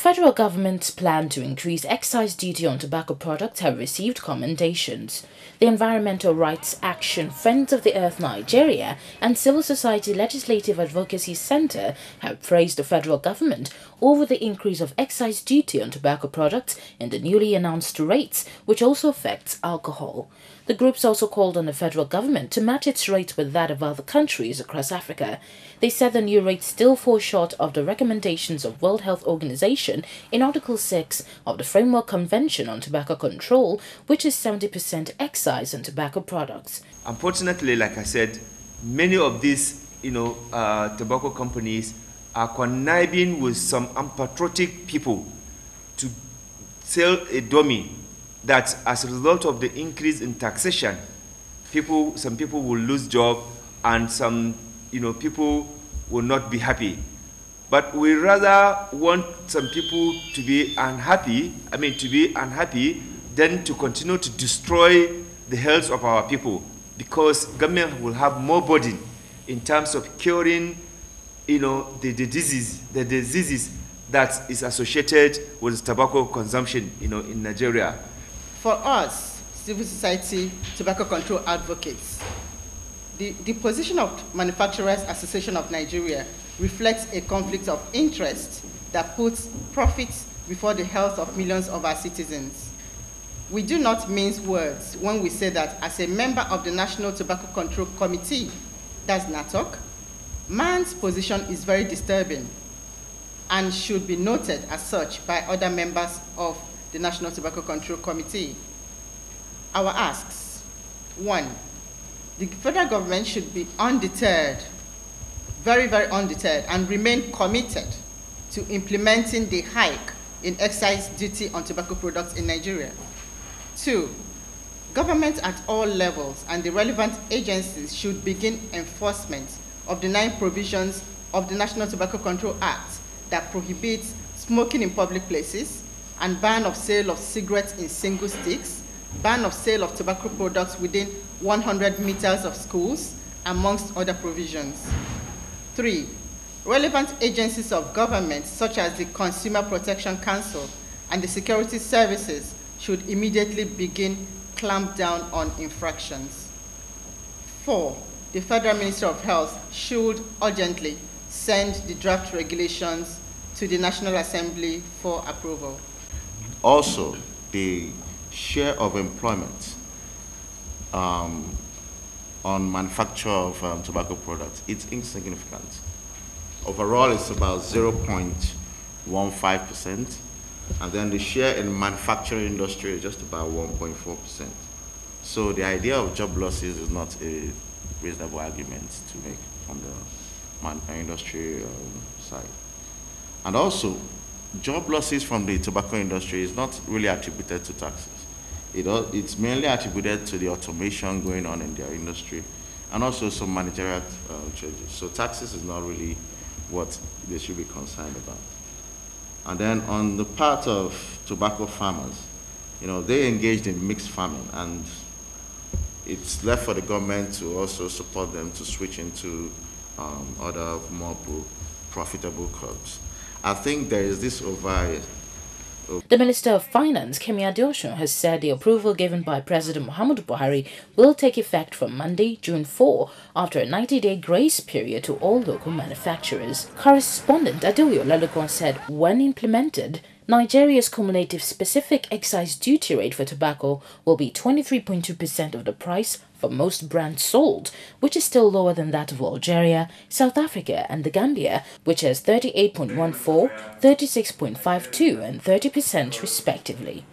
federal government's plan to increase excise duty on tobacco products have received commendations. The Environmental Rights Action Friends of the Earth Nigeria and Civil Society Legislative Advocacy Center have praised the federal government over the increase of excise duty on tobacco products in the newly announced rates, which also affects alcohol. The groups also called on the federal government to match its rates with that of other countries across Africa. They said the new rates still fall short of the recommendations of World Health Organization in Article 6 of the Framework Convention on Tobacco Control, which is 70% excise on tobacco products. Unfortunately, like I said, many of these, tobacco companies are conniving with some unpatriotic people to sell a dummy that as a result of the increase in taxation, some people will lose job and some people will not be happy. But we rather want some people to be unhappy, than to continue to destroy the health of our people, because government will have more burden in terms of curing the diseases that is associated with tobacco consumption in Nigeria. For us, civil society tobacco control advocates, the position of Manufacturers Association of Nigeria reflects a conflict of interest that puts profits before the health of millions of our citizens. We do not mince words when we say that as a member of the National Tobacco Control Committee, that's NATOC, man's position is very disturbing and should be noted as such by other members of the National Tobacco Control Committee. Our asks: 1. The federal government should be undeterred, very, very undeterred, and remain committed to implementing the hike in excise duty on tobacco products in Nigeria. 2. Government at all levels and the relevant agencies should begin enforcement of the 9 provisions of the National Tobacco Control Act that prohibits smoking in public places and ban of sale of cigarettes in single sticks, ban of sale of tobacco products within 100 meters of schools, amongst other provisions. 3. Relevant agencies of government, such as the Consumer Protection Council and the Security Services, should immediately begin clamp down on infractions. 4. The Federal Ministry of Health should urgently send the draft regulations to the National Assembly for approval. Also, the share of employment on manufacture of tobacco products, it's insignificant. Overall, it's about 0.15%, and then the share in manufacturing industry is just about 1.4%. So the idea of job losses is not a reasonable argument to make from the industry side. And also, job losses from the tobacco industry is not really attributed to taxes. It's mainly attributed to the automation going on in their industry and also some managerial changes. So taxes is not really what they should be concerned about. And then on the part of tobacco farmers, they engaged in mixed farming, and it's left for the government to also support them to switch into other more profitable crops. I think there is this The Minister of Finance, Kemi Adeosun, has said the approval given by President Muhammadu Buhari will take effect from Monday, June 4, after a 90-day grace period to all local manufacturers. Correspondent Adeoyo Lalukon said when implemented, Nigeria's cumulative specific excise duty rate for tobacco will be 23.2% of the price for most brands sold, which is still lower than that of Algeria, South Africa and the Gambia, which has 38.14%, 36.52% and 30% respectively.